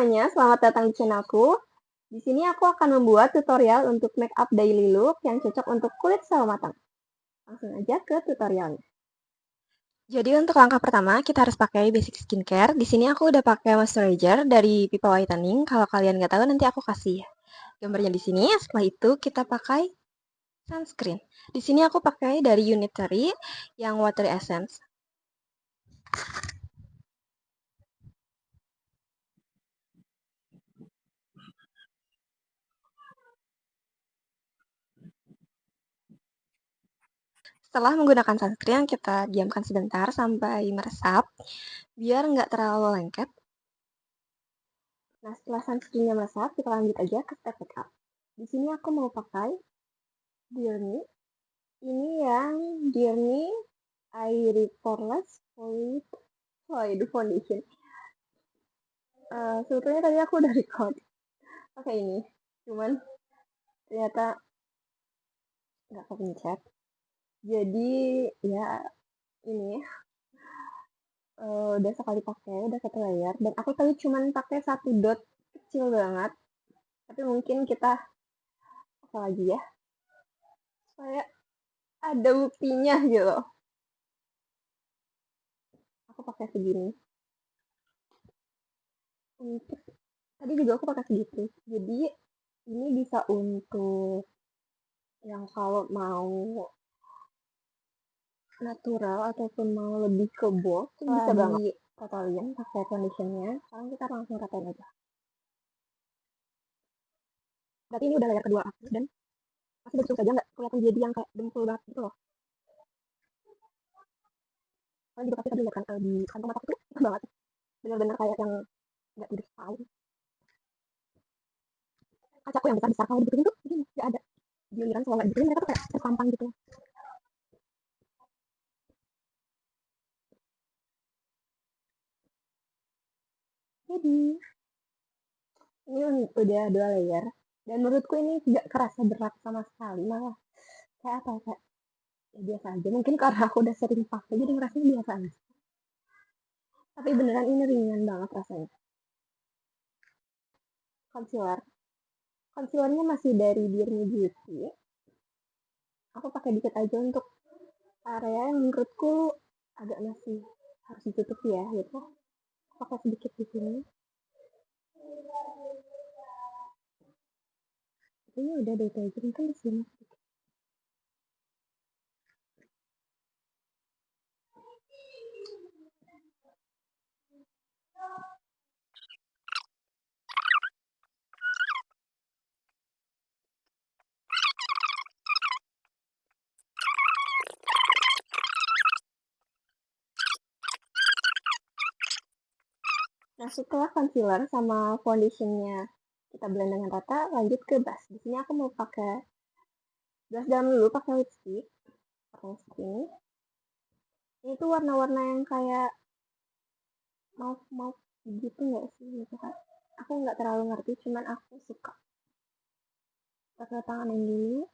semuanya, selamat datang di channelku. Di sini aku akan membuat tutorial untuk make up daily look yang cocok untuk kulit sawo matang. Langsung aja ke tutorialnya. Jadi untuk langkah pertama kita harus pakai basic skincare. Di sini aku udah pakai moisturizer dari Pipa Whitening. Kalau kalian nggak tahu nanti aku kasih gambarnya di sini. Setelah itu kita pakai sunscreen. Di sini aku pakai dari Unitary yang water essence. Setelah menggunakan sunscreen, kita diamkan sebentar sampai meresap, biar nggak terlalu lengket. Nah, setelah sunscreennya meresap, kita lanjut aja ke step makeup. Di sini aku mau pakai Dear Me. Ini yang Dear Me Airy Poreless Void Foundation. Sebetulnya tadi aku udah record pakai ini, cuman ternyata nggak kepencet. Jadi ya ini udah sekali pakai, udah satu layer, dan aku tadi cuman pakai satu dot kecil banget. Tapi mungkin kita apa lagi ya, supaya ada buktinya gitu. Aku pakai segini. Untuk tadi juga aku pakai segitu. Jadi ini bisa untuk yang kalau mau natural ataupun mau lebih ke bold itu bisa banget totalin pakai conditionnya. Sekarang kita langsung ratain aja. Berarti ini udah layer kedua aku dan masih bagus saja, nggak kelihatan jadi yang kayak dempul banget gitu loh. Kalian juga pasti tadi lihat kan di kantong mata tuh banget, bener-bener kayak yang nggak tidur tahu. Kacaku yang besar-besar kalau dibutuhin tuh gini nggak ada. Giliran kalau nggak dibutuhin mereka tuh kayak terpampang gitu. Jadi ini udah 2 layer dan menurutku ini tidak kerasa berat sama sekali, malah kayak apa kayak ya biasa aja. Mungkin karena aku udah sering pakai jadi ngerasanya biasa aja. Tapi beneran ini ringan banget rasanya. Concealer. Concealernya masih dari Dear Me Beauty. Aku pakai dikit aja untuk area yang menurutku agak masih harus ditutup ya gitu. Pakai sedikit di sini. Ini udah deh kayak gini kan di sini. Nah, setelah concealer sama foundationnya kita blend dengan rata, lanjut ke blush. Di sini aku mau pakai blush dalam dulu, pakai lipstick warna ini. Ini tuh warna-warna yang kayak mau gitu nggak sih? Gitu kan? Aku nggak terlalu ngerti, cuman aku suka. Pakai tangan yang dulu,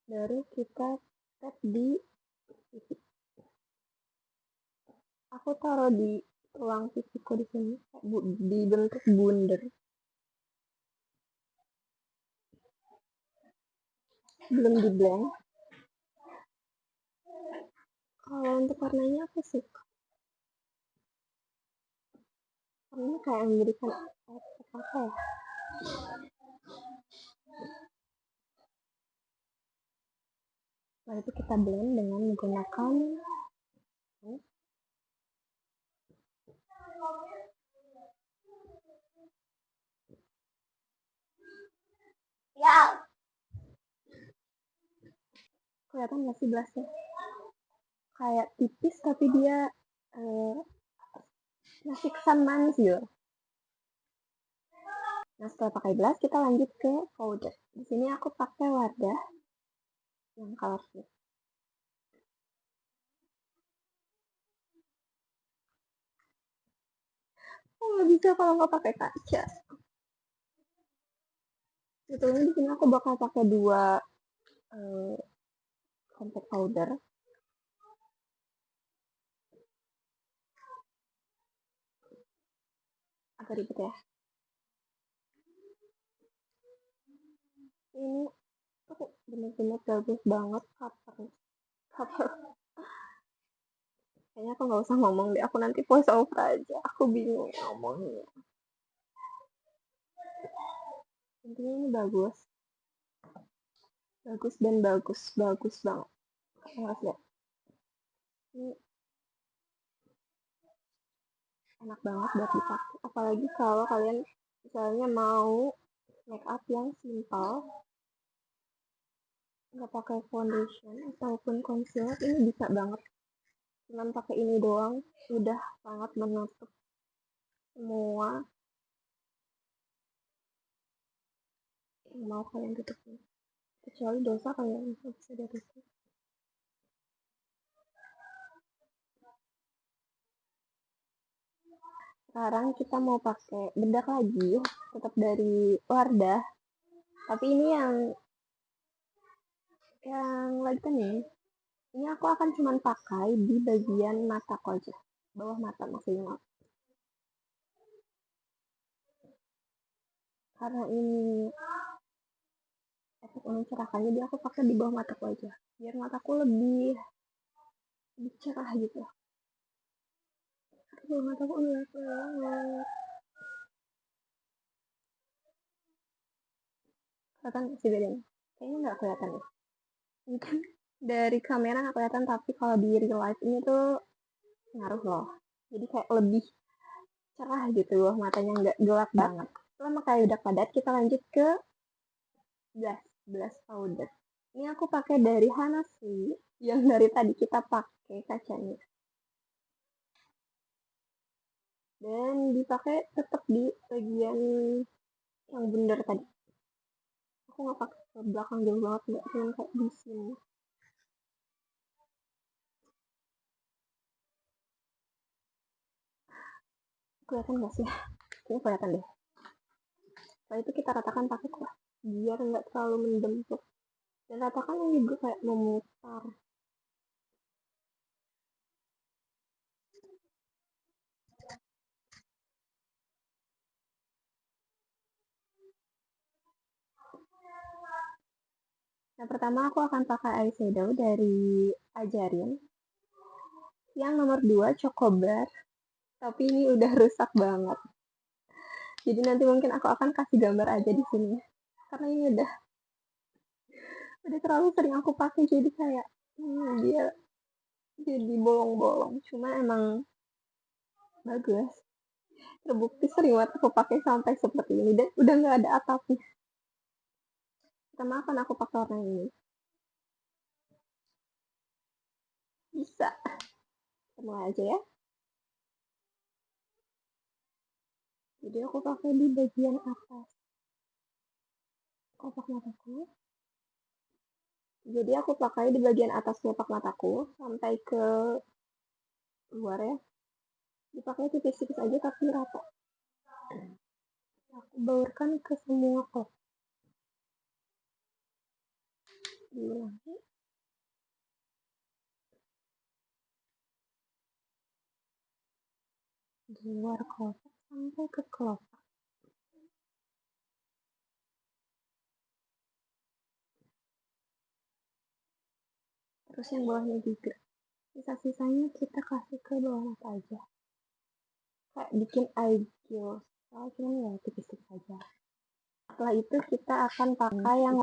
baru kita tap di pipi. Aku taruh di tulang pipiku di sini, di bentuk bundar. Belum di blend. Kalau untuk warnanya aku suka. Ini kayak memberikan efek apa ya? Lalu itu kita blend dengan menggunakan ya. Kelihatan nggak sih blushnya? Kayak tipis tapi dia ngasih kesan manis gitu. Nah, setelah pakai blush kita lanjut ke powder. Di sini aku pakai Wardah yang colorful. Oh, nggak bisa kalau nggak pakai kaca. Sebetulnya di sini aku bakal pakai 2 compact powder. agak ribet ya. Ini tuh bener-bener bagus banget cover. Kayaknya aku nggak usah ngomong deh, aku nanti voice over aja, aku bingung ngomongnya. Intinya ini bagus dan bagus banget. Harus lihat, ini enak banget buat dipakai, apalagi kalau kalian misalnya mau make up yang simple, nggak pakai foundation ataupun concealer, ini bisa banget. Cuman pakai ini doang udah sangat menutup semua yang mau kalian tutupin, kecuali dosa kalian bisa ditutup. Sekarang kita mau pakai bedak lagi, tetap dari Wardah, tapi ini yang lagi nih, ini aku akan cuman pakai di bagian mata aja, bawah mata maksudnya. Karena ini efek mencerahkan, jadi aku pakai di bawah mataku aja, biar mataku lebih cerah gitu. Bawah mataku gelap banget. Kelihatan sih bedanya? Kayaknya nggak kelihatan ya. Mungkin dari kamera nggak kelihatan, tapi kalau di real life ini tuh ngaruh loh. Jadi kayak lebih cerah gitu loh, matanya nggak gelap banget. Setelah pakai udah padat, kita lanjut ke blush powder. Ini aku pakai dari Hanashi yang dari tadi kita pakai kacanya. Dan dipakai tetap di bagian yang bundar tadi. Aku nggak pakai ke belakang jauh banget, nggak, cuma kayak di sini. Kelihatan nggak sih? Kayaknya kelihatan deh. Setelah itu kita ratakan pakai kuas biar nggak terlalu mendempuk. Dan ratakan juga kayak memutar. Nah, pertama aku akan pakai eyeshadow dari Ajarin. Yang nomor 2 Chocobar. Tapi ini udah rusak banget. Jadi nanti mungkin aku akan kasih gambar aja di sini. Karena ini udah terlalu sering aku pakai, jadi kayak dia jadi bolong-bolong. Cuma emang bagus. Terbukti sering banget aku pakai sampai seperti ini dan udah nggak ada atapnya. Pertama akan aku pakai warna ini. Bisa. Kita mulai aja ya. Jadi aku pakai di bagian atas kotak mataku. Jadi aku pakai di bagian atas kotak mataku sampai ke luar ya. Dipakai tipis-tipis aja tapi rata. Aku baurkan ke semua kotak. Diulangi. Di luar kotak sampai ke kelopak. Terus yang bawahnya juga. Sisa-sisanya kita kasih ke bawah mata aja. Kayak bikin eye gloss. Cuma ya tipis-tipis aja. Setelah itu kita akan pakai yang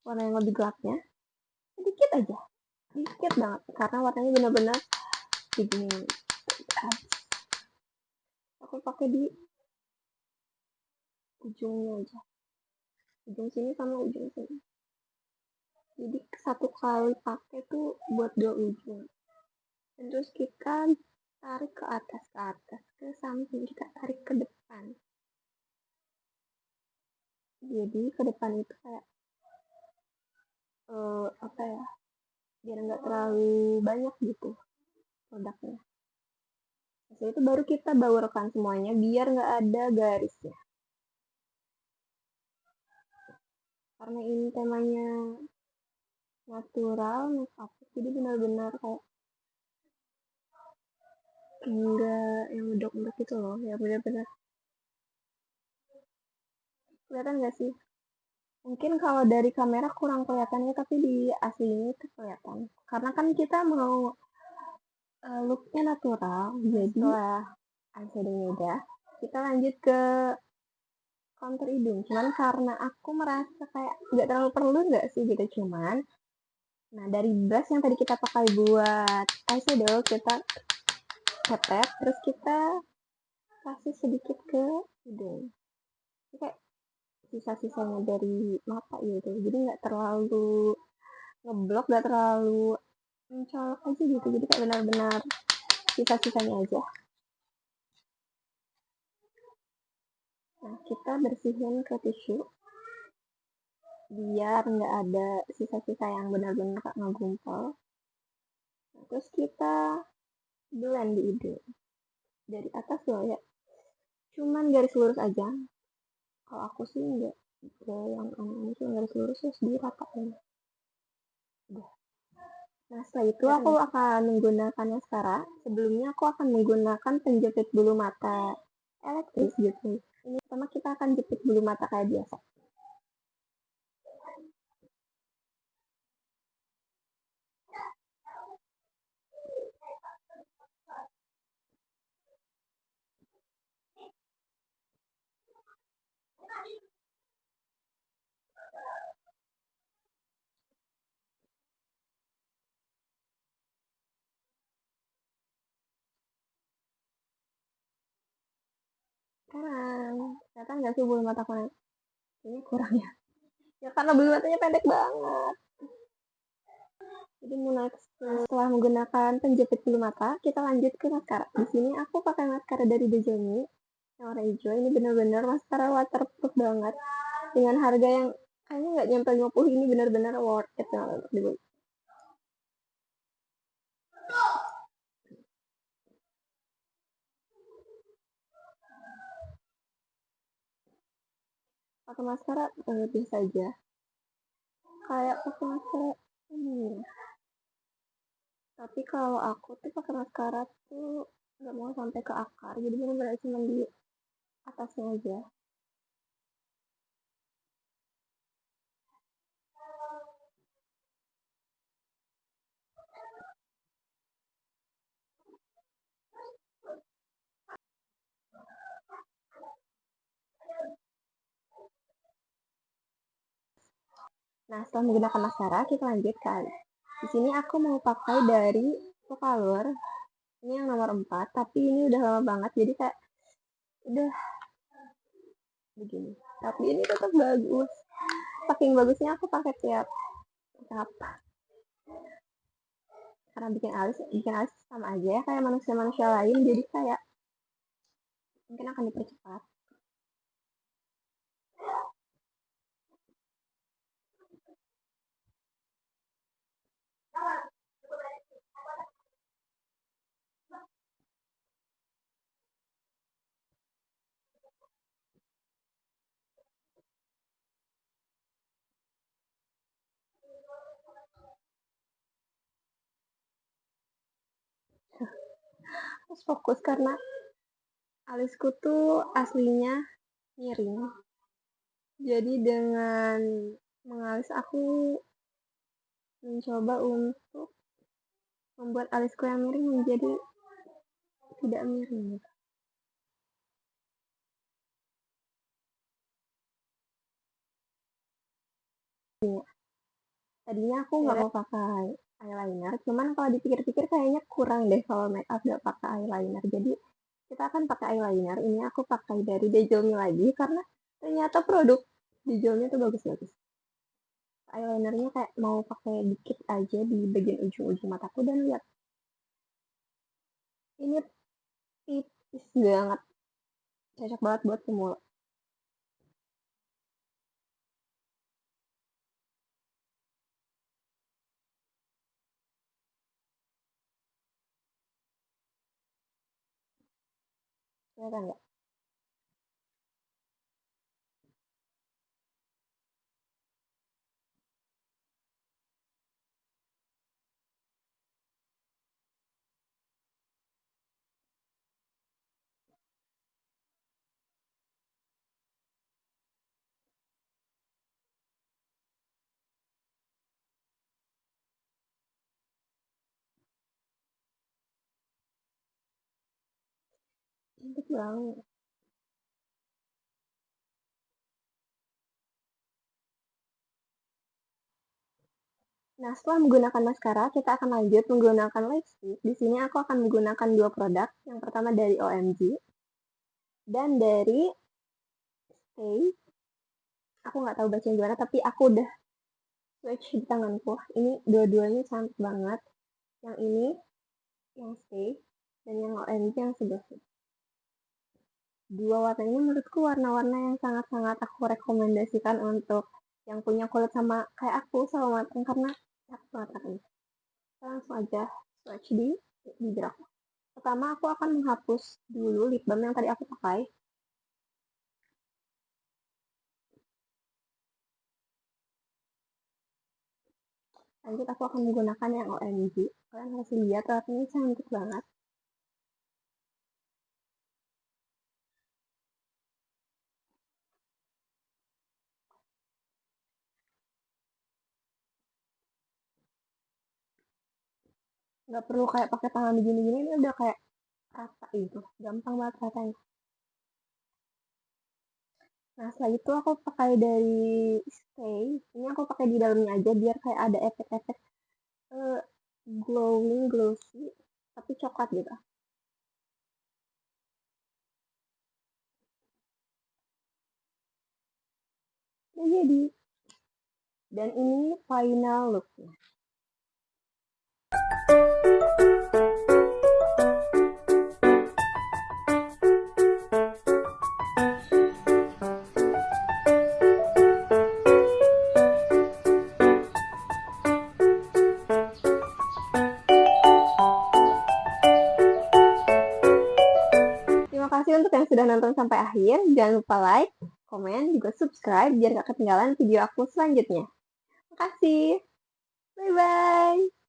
warna yang lebih gelapnya. Sedikit aja. Sedikit banget. Karena warnanya benar-benar begini. Aku pakai di ujungnya aja. Ujung sini sama ujung sini. Jadi satu kali pakai tuh buat dua ujung. Dan terus kita tarik ke atas, ke samping, kita tarik ke depan. Jadi ke depan itu kayak apa ya, biar nggak terlalu banyak gitu produknya. Setelah itu baru kita baurkan semuanya biar nggak ada garisnya. Karena ini temanya natural makeup, jadi benar-benar kayak enggak yang medok-medok gitu loh, ya benar-benar Kelihatan nggak sih? Mungkin kalau dari kamera kurang kelihatannya, tapi di aslinya itu kelihatan. Karena kan kita mau looknya natural, jadi setelah eyeshadownya udah, kita lanjut ke contour hidung. Cuman karena aku merasa kayak nggak terlalu perlu nggak sih gitu, cuman nah dari brush yang tadi kita pakai buat eyeshadow kita cepet, terus kita kasih sedikit ke hidung. Jadi kayak sisa-sisanya dari mata gitu, jadi nggak terlalu ngeblok, nggak terlalu mencolok aja gitu, jadi kayak benar-benar sisa-sisanya aja. Nah, kita bersihin ke tisu biar nggak ada sisa-sisa yang benar-benar ngegumpal. Nah, terus kita blend di hidung dari atas loh ya, cuman garis lurus aja. Kalau aku sih nggak yang ini, cuma garis lurus terus diratain. Udah. Nah, setelah itu aku akan menggunakan maskara. Sebelumnya aku akan menggunakan penjepit bulu mata elektris gitu. Ini pertama kita akan jepit bulu mata kayak biasa. Sekarang, kelihatan nggak sih bulu mata aku? Ini kurang ya. Ya karena bulu matanya pendek banget. Jadi setelah menggunakan penjepit bulu mata, kita lanjut ke maskara. Di sini aku pakai maskara dari Dejoni yang warna hijau. Ini benar-benar maskara waterproof banget dengan harga yang kayaknya nggak nyampe 50. Ini benar-benar worth it banget untuk dibeli. Pakai maskara biasa aja. Kayak pakai maskara ini. Tapi kalau aku tuh pakai maskara tuh nggak mau sampai ke akar. Jadi benar-benar cuma di atasnya aja. Nah, setelah menggunakan maskara, kita lanjut ke alis. Di sini aku mau pakai dari Color. Ini yang nomor 4, tapi ini udah lama banget, jadi kayak udah begini. Tapi ini tetap bagus. Saking bagusnya aku pakai tiap apa? Karena bikin alis sama aja ya kayak manusia-manusia lain, jadi kayak mungkin akan dipercepat. Terus fokus karena alisku tuh aslinya miring. Jadi dengan mengalis aku mencoba untuk membuat alisku yang miring menjadi tidak miring. Tadinya aku nggak mau pakai eyeliner, cuman kalau dipikir-pikir kayaknya kurang deh kalau make up nggak pakai eyeliner. Jadi kita akan pakai eyeliner. Ini aku pakai dari Dejolmi lagi karena ternyata produk Dejolmi itu bagus-bagus. Eyelinernya kayak mau pakai dikit aja di bagian ujung-ujung mataku dan lihat ini tipis banget, cocok banget buat pemula. Kelihatan nggak? Cantik banget. Nah, setelah menggunakan maskara, kita akan lanjut menggunakan lipstick. Di sini aku akan menggunakan dua produk. Yang pertama dari OMG dan dari Stay. Aku nggak tahu bacanya gimana, tapi aku udah swatch di tanganku. Ini dua-duanya cantik banget. Yang ini, yang Stay, dan yang OMG yang sebelah sini. Dua warna ini menurutku warna-warna yang sangat-sangat aku rekomendasikan untuk yang punya kulit sama kayak aku sama matang karena cakep banget ini. Kita langsung aja swatch di bibir aku. Pertama aku akan menghapus dulu lip balm yang tadi aku pakai. Lanjut aku akan menggunakan yang OMG. Kalian harus lihat warnanya cantik banget. Nggak perlu kayak pakai tangan begini-gini, ini udah kayak rata gitu. Gampang banget ratanya. Nah, setelah itu aku pakai dari Stay. Ini aku pakai di dalamnya aja biar kayak ada efek-efek eh, glowing, glossy, tapi coklat gitu. Nah, jadi. Dan ini final looknya. Terima kasih untuk yang sudah nonton sampai akhir. Jangan lupa like, komen, juga subscribe biar gak ketinggalan video aku selanjutnya. Terima kasih. Bye-bye.